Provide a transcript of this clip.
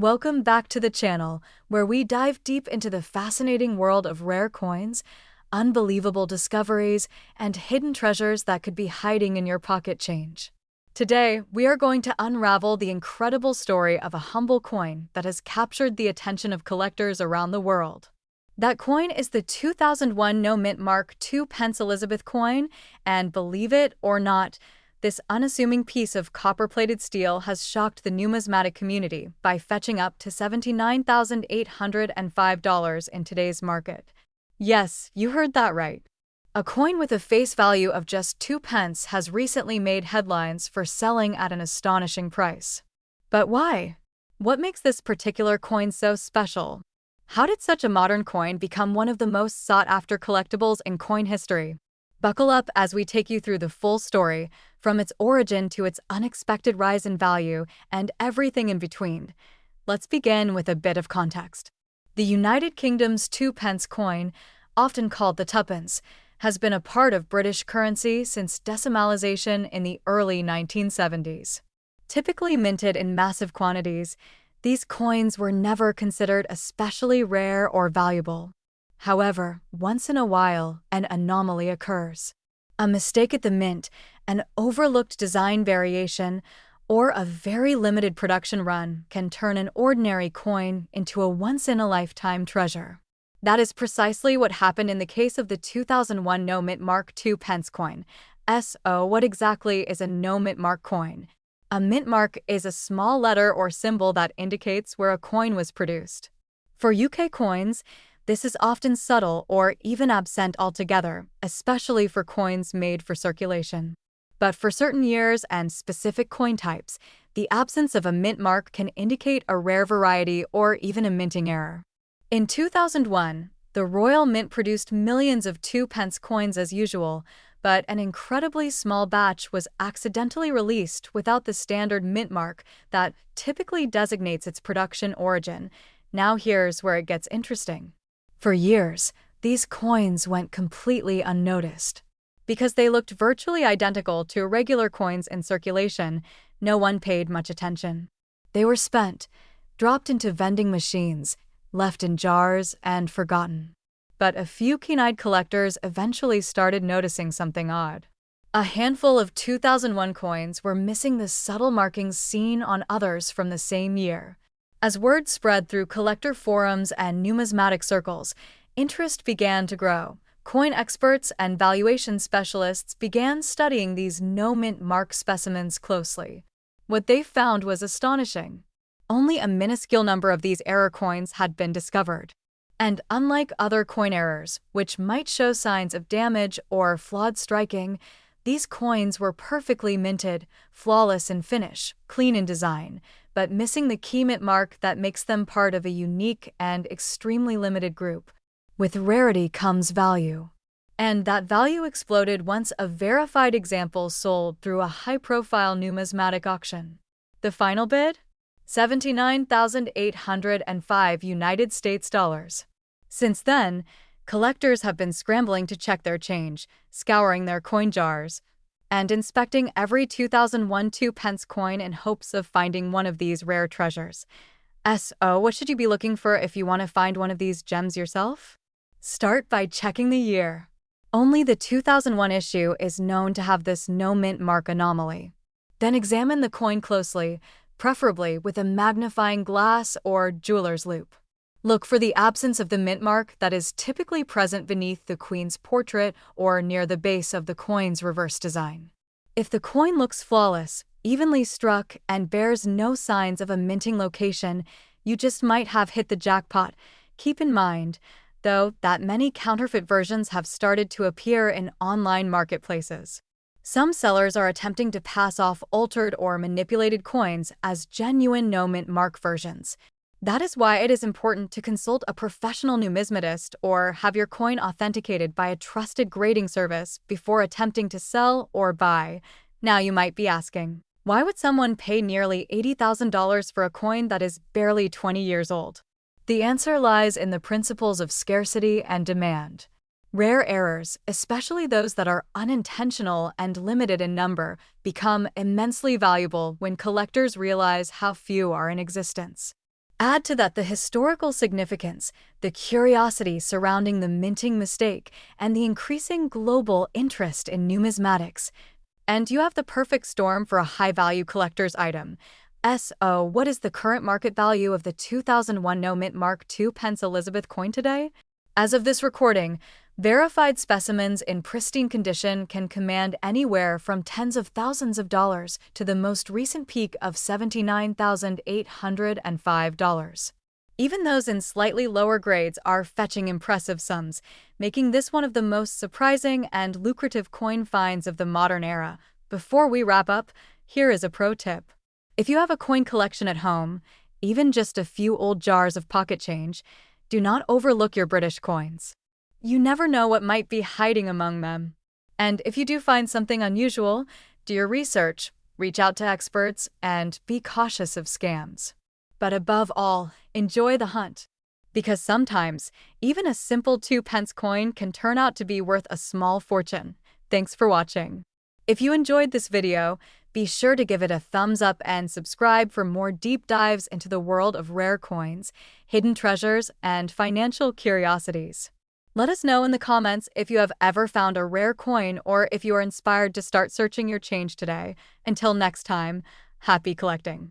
Welcome back to the channel, where we dive deep into the fascinating world of rare coins, unbelievable discoveries, and hidden treasures that could be hiding in your pocket change. Today, we are going to unravel the incredible story of a humble coin that has captured the attention of collectors around the world. That coin is the 2001 no-mint Mark II Pence Elizabeth coin, and believe it or not, this unassuming piece of copper-plated steel has shocked the numismatic community by fetching up to $79,805 in today's market. Yes, you heard that right. A coin with a face value of just 2 pence has recently made headlines for selling at an astonishing price. But why? What makes this particular coin so special? How did such a modern coin become one of the most sought-after collectibles in coin history? Buckle up as we take you through the full story, from its origin to its unexpected rise in value and everything in between. Let's begin with a bit of context. The United Kingdom's 2 pence coin, often called the tuppence, has been a part of British currency since decimalization in the early 1970s. Typically minted in massive quantities, these coins were never considered especially rare or valuable. However, once in a while, an anomaly occurs. A mistake at the mint, an overlooked design variation, or a very limited production run can turn an ordinary coin into a once-in-a-lifetime treasure. That is precisely what happened in the case of the 2001 no-mint Mark II Pence coin. What exactly is a no-mint Mark coin? A mint mark is a small letter or symbol that indicates where a coin was produced. For UK coins, this is often subtle or even absent altogether, especially for coins made for circulation. But for certain years and specific coin types, the absence of a mint mark can indicate a rare variety or even a minting error. In 2001, the Royal Mint produced millions of 2 pence coins as usual, but an incredibly small batch was accidentally released without the standard mint mark that typically designates its production origin. Now here's where it gets interesting. For years, these coins went completely unnoticed. Because they looked virtually identical to regular coins in circulation, no one paid much attention. They were spent, dropped into vending machines, left in jars, and forgotten. But a few keen-eyed collectors eventually started noticing something odd. A handful of 2001 coins were missing the subtle markings seen on others from the same year. As word spread through collector forums and numismatic circles, interest began to grow. Coin experts and valuation specialists began studying these no-mint mark specimens closely. What they found was astonishing. Only a minuscule number of these error coins had been discovered. And unlike other coin errors, which might show signs of damage or flawed striking, these coins were perfectly minted, flawless in finish, clean in design, but missing the key mint mark that makes them part of a unique and extremely limited group. With rarity comes value. And that value exploded once a verified example sold through a high-profile numismatic auction. The final bid? $79,805 United States dollars. Since then, collectors have been scrambling to check their change, scouring their coin jars, and inspecting every 2001 2 pence coin in hopes of finding one of these rare treasures. What should you be looking for if you want to find one of these gems yourself? Start by checking the year. Only the 2001 issue is known to have this no-mint mark anomaly. Then examine the coin closely, preferably with a magnifying glass or jeweler's loupe. Look for the absence of the mint mark that is typically present beneath the Queen's portrait or near the base of the coin's reverse design. If the coin looks flawless, evenly struck, and bears no signs of a minting location, you just might have hit the jackpot. Keep in mind, though, that many counterfeit versions have started to appear in online marketplaces. Some sellers are attempting to pass off altered or manipulated coins as genuine no-mint mark versions. That is why it is important to consult a professional numismatist or have your coin authenticated by a trusted grading service before attempting to sell or buy. Now you might be asking, why would someone pay nearly $80,000 for a coin that is barely 20 years old? The answer lies in the principles of scarcity and demand. Rare errors, especially those that are unintentional and limited in number, become immensely valuable when collectors realize how few are in existence. Add to that the historical significance, the curiosity surrounding the minting mistake, and the increasing global interest in numismatics, and you have the perfect storm for a high-value collector's item. So, what is the current market value of the 2001 No Mint Mark II Pence Elizabeth coin today? As of this recording, verified specimens in pristine condition can command anywhere from tens of thousands of dollars to the most recent peak of $79,805. Even those in slightly lower grades are fetching impressive sums, making this one of the most surprising and lucrative coin finds of the modern era. Before we wrap up, here is a pro tip. If you have a coin collection at home, even just a few old jars of pocket change, do not overlook your British coins. You never know what might be hiding among them. And if you do find something unusual, do your research, reach out to experts, and be cautious of scams. But above all, enjoy the hunt. Because sometimes, even a simple 2-pence coin can turn out to be worth a small fortune. Thanks for watching. If you enjoyed this video, be sure to give it a thumbs up and subscribe for more deep dives into the world of rare coins, hidden treasures, and financial curiosities. Let us know in the comments if you have ever found a rare coin or if you are inspired to start searching your change today. Until next time, happy collecting.